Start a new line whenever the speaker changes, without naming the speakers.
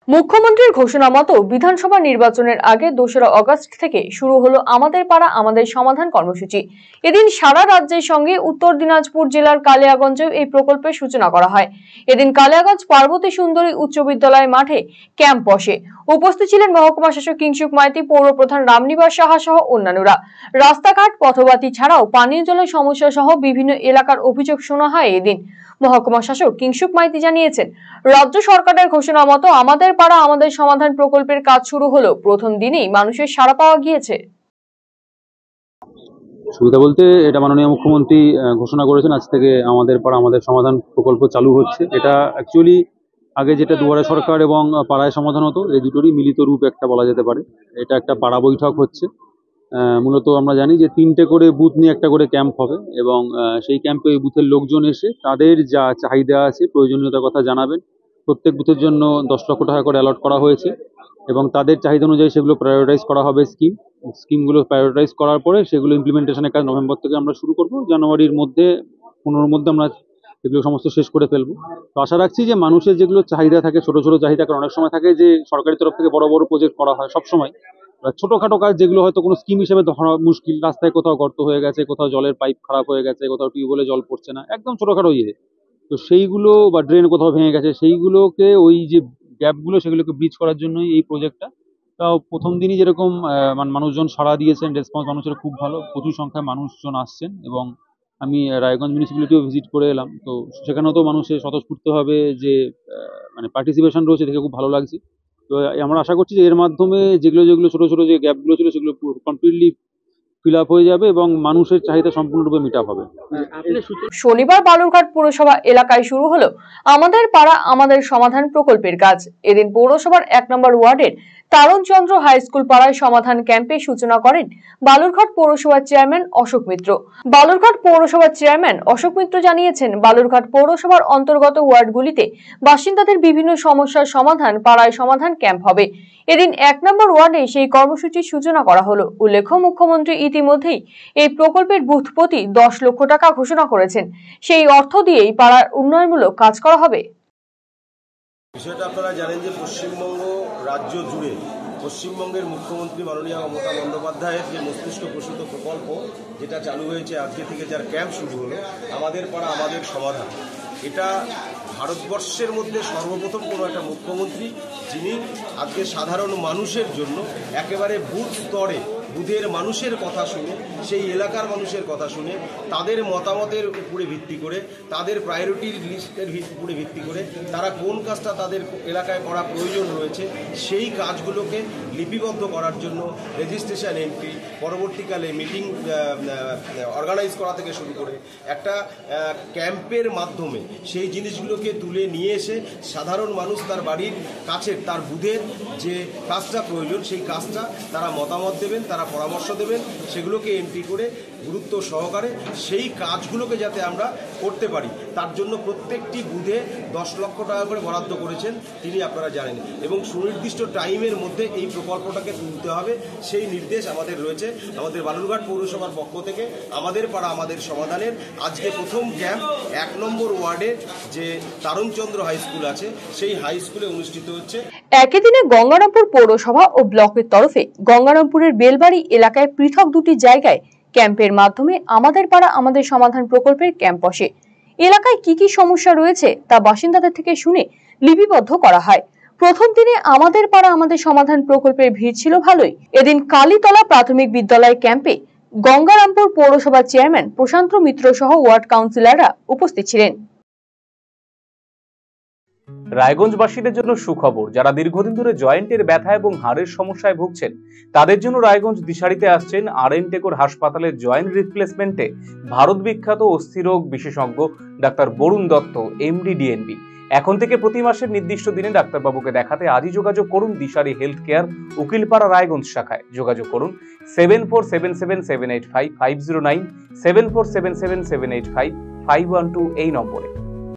মুখ্যমন্ত্রীর ঘোষণা মতো বিধানসভা নির্বাচনের আগে 2রা আগস্ট থেকে শুরু হলো আমাদের পাড়া আমাদের সমাধান কর্মসূচি। এদিন সারা রাজ্যের সঙ্গে উত্তর দিনাজপুর জেলার কালিয়াগঞ্জেও এই প্রকল্পের সূচনা করা হয়। এদিন কালিয়াগঞ্জ পার্বতী সুন্দরী উচ্চ বিদ্যালয় মাঠে ক্যাম্প বসে। উপস্থিত ছিলেন মহকুমা শাসক কিংসুক মাইতি, পৌর প্রধান রামনিবাস সাহা সহ অন্যান্যরা। রাস্তাঘাট, পথবাতি ছাড়াও পানীয় জলের সমস্যা সহ বিভিন্ন এলাকার অভিযোগ শোনা হয়। এদিন মহকুমা শাসক কিংসুক মাইতি জানিয়েছেন, রাজ্য সরকারের ঘোষণা মতো আমাদের পাড়া আমাদের সমাধান প্রকল্পের কাজ শুরু হলো। প্রথম দিনেই মানুষের সাড়া পাওয়া গিয়েছে।
সুবিধা বলতে এটা মাননীয় মুখ্যমন্ত্রী ঘোষণা করেছেন, আজ থেকে আমাদের পাড়া আমাদের সমাধান প্রকল্প চালু হচ্ছে। এটা অ্যাকচুয়ালি আগে যেটা দুয়ারে সরকার এবং পাড়ায় সমাধান হতো, এই দুটোরই মিলিত রূপ একটা বলা যেতে পারে। এটা একটা পাড়া বৈঠক হচ্ছে। মূলত আমরা জানি যে 3টে করে বুথ নিয়ে একটা করে ক্যাম্প হবে এবং সেই ক্যাম্পে ওই বুথের লোকজন এসে তাদের যা চাহিদা আছে, প্রয়োজনীয়তার কথা জানাবেন। প্রত্যেক বুথের জন্য 10 লক্ষ টাকা করে অ্যালট করা হয়েছে এবং তাদের চাহিদা অনুযায়ী সেগুলো প্রায়োরিটাইজ করা হবে। স্কিমগুলো প্রায়োরিটাইজ করার পরে সেগুলো ইমপ্লিমেন্টেশনের কাজ নভেম্বর থেকে আমরা শুরু করব। জানুয়ারির মধ্যে 15-র মধ্যে আমরা এগুলো সমস্ত শেষ করে ফেলবো। তো আশা রাখছি যে মানুষের যেগুলো চাহিদা থাকে, ছোট ছোট চাহিদা, কারণ অনেক সময় থাকে যে সরকারি তরফ থেকে বড় বড় প্রজেক্ট করা হয় সবসময়, ছোটখাটো কাজ যেগুলো হয়তো কোনো স্কিম হিসেবে ধরা মুশকিল, রাস্তায় কোথাও গর্ত হয়ে গেছে, কোথাও জলের পাইপ খারাপ হয়ে গেছে, কোথাও টিউবওয়েলে জল পড়ছে না, একদম ছোটখাটো ইয়ে, তো সেইগুলো বা ড্রেন কোথাও ভেঙে গেছে, সেইগুলোকে ওই যে গ্যাপগুলো সেগুলোকে ব্রিজ করার জন্যই এই প্রজেক্টটা। তাও প্রথম দিনই যেরকম মানুষজন সাড়া দিয়েছেন, রেসপন্স মানুষের খুব ভালো, প্রচুর সংখ্যায় মানুষজন আসছেন। এবং আমি রায়গঞ্জ মিউনিসিপ্যালিটিও ভিজিট করে এলাম, তো সেখানেও তো মানুষের স্বতঃস্ফূর্তভাবে যে পার্টিসিপেশন রয়েছে দেখে খুব ভালো লাগছে। তো আমরা আশা করছি যে এর মাধ্যমে যেগুলো যেগুলো ছোট ছোট যে গ্যাপগুলো ছিল সেগুলো কমপ্লিটলি ফিল আপ হয়ে যাবে এবং মানুষের চাহিদা সম্পূর্ণরূপে মিট আপ হবে।
শনিবার বালুরঘাট পৌরসভা এলাকায় শুরু হলো আমাদের পাড়া আমাদের সমাধান প্রকল্পের কাজ। এদিন পৌরসভার 1 নম্বর ওয়ার্ডের তারণচন্দ্র হাই স্কুল পাড়ায় সমাধান ক্যাম্পের সূচনা করেন বালুরঘাট পৌরসভার চেয়ারম্যান অশোক মিত্র। বালুরঘাট পৌরসভার চেয়ারম্যান অশোক মিত্র জানিয়েছেন, বালুরঘাট পৌরসভার অন্তর্গত ওয়ার্ডগুলিতে বাসিন্দাদের বিভিন্ন সমস্যার সমাধান পাড়ায় সমাধান ক্যাম্প হবে। এদিন 1 নম্বর ওয়ার্ডে সেই কর্মসূচির সূচনা করা হলো। উল্লেখ্য, মুখ্যমন্ত্রী ইতিমধ্যেই এই প্রকল্পের বুথ প্রতি 10 লক্ষ টাকা ঘোষণা করেছেন। সেই অর্থ দিয়েই পাড়ার উন্নয়নমূলক কাজ করা হবে।
বিষয়টা আপনারা জানেন যে পশ্চিমবঙ্গ রাজ্য জুড়ে পশ্চিমবঙ্গের মুখ্যমন্ত্রী মাননীয় মমতা বন্দ্যোপাধ্যায়ের যে মস্তিষ্ক প্রসূত প্রকল্প যেটা চালু হয়েছে আজকে থেকে, যার ক্যাম্প শুরু হলো আমাদের পাড়া আমাদের সমাধান, এটা ভারতবর্ষের মধ্যে সর্বপ্রথম কোনো একটা মুখ্যমন্ত্রী যিনি আজকে সাধারণ মানুষের জন্য একেবারে বুথ স্তরে বুথের মানুষের কথা শুনে, সেই এলাকার মানুষের কথা শুনে, তাদের মতামতের উপরে ভিত্তি করে, তাদের প্রায়োরিটির লিস্টের উপরে ভিত্তি করে তারা কোন কাজটা তাদের এলাকায় করা প্রয়োজন রয়েছে সেই কাজগুলোকে লিপিবদ্ধ করার জন্য রেজিস্ট্রেশন এন্ট্রি, পরবর্তীকালে মিটিং অর্গানাইজ করা থেকে শুরু করে একটা ক্যাম্পের মাধ্যমে সেই জিনিসগুলোকে তুলে নিয়ে এসে সাধারণ মানুষ তার বাড়ির কাছের তার বুথের যে কাজটা প্রয়োজন সেই কাজটা তারা মতামত দেবেন, তারা পরামর্শ দেবেন, সেগুলোকে এন্ট্রি করে গুরুত্ব সহকারে সেই কাজগুলোকে যাতে আমরা করতে পারি তার জন্য প্রত্যেকটি বুথে 10 লক্ষ টাকা করে বরাদ্দ করেছেন তিনি, আপনারা জানেন। এবং সুনির্দিষ্ট টাইমের মধ্যে এই প্রকল্পটাকে তুলতে হবে সেই নির্দেশ আমাদের রয়েছে। আমাদের বালুরঘাট পৌরসভার পক্ষ থেকে আমাদের পাড়া আমাদের সমাধানের আজকে প্রথম ক্যাম্প 1 নম্বর ওয়ার্ডে যে তারণচন্দ্র হাই স্কুল আছে সেই হাই স্কুলে অনুষ্ঠিত হচ্ছে।
একই দিনে গঙ্গারামপুর পৌরসভা ও ব্লকের তরফে গঙ্গারামপুরের বেলবাড়ি এলাকায় পৃথক 2টি জায়গায় ক্যাম্পের মাধ্যমে আমাদের পাড়া আমাদের সমাধান প্রকল্পের ক্যাম্প বসে। এলাকায় কি কি সমস্যা রয়েছে তা বাসিন্দাদের থেকে শুনে লিপিবদ্ধ করা হয়। প্রথম দিনে আমাদের পাড়া আমাদের সমাধান প্রকল্পের ভিড় ছিল ভালোই। এদিন কালীতলা প্রাথমিক বিদ্যালয় ক্যাম্পে গঙ্গারামপুর পৌরসভার চেয়ারম্যান প্রশান্ত মিত্র সহ ওয়ার্ড কাউন্সিলররা উপস্থিত ছিলেন।
রায়গঞ্জবাসীদের জন্য সুখবর, যারা দীর্ঘদিন ধরে জয়েন্টের ব্যথা এবং হাড়ের সমস্যায় ভুগছেন তাদের জন্য রায়গঞ্জ দিশারিতে আসছেন আর.এন. টেকর হাসপাতালের জয়েন্ট রিপ্লেসমেন্টে ভারত বিখ্যাত অস্থিরোগ বিশেষজ্ঞ doctor Barun Dutta, MD, DNB. এখন থেকে প্রতি মাসের নির্দিষ্ট দিনে ডাক্তারবাবুকে দেখাতে আজই যোগাযোগ করুন দিশারি হেলথ কেয়ার, উকিলপাড়া, রায়গঞ্জ শাখায়। যোগাযোগ করুন 7477785509, 7477785512 এই নম্বরে।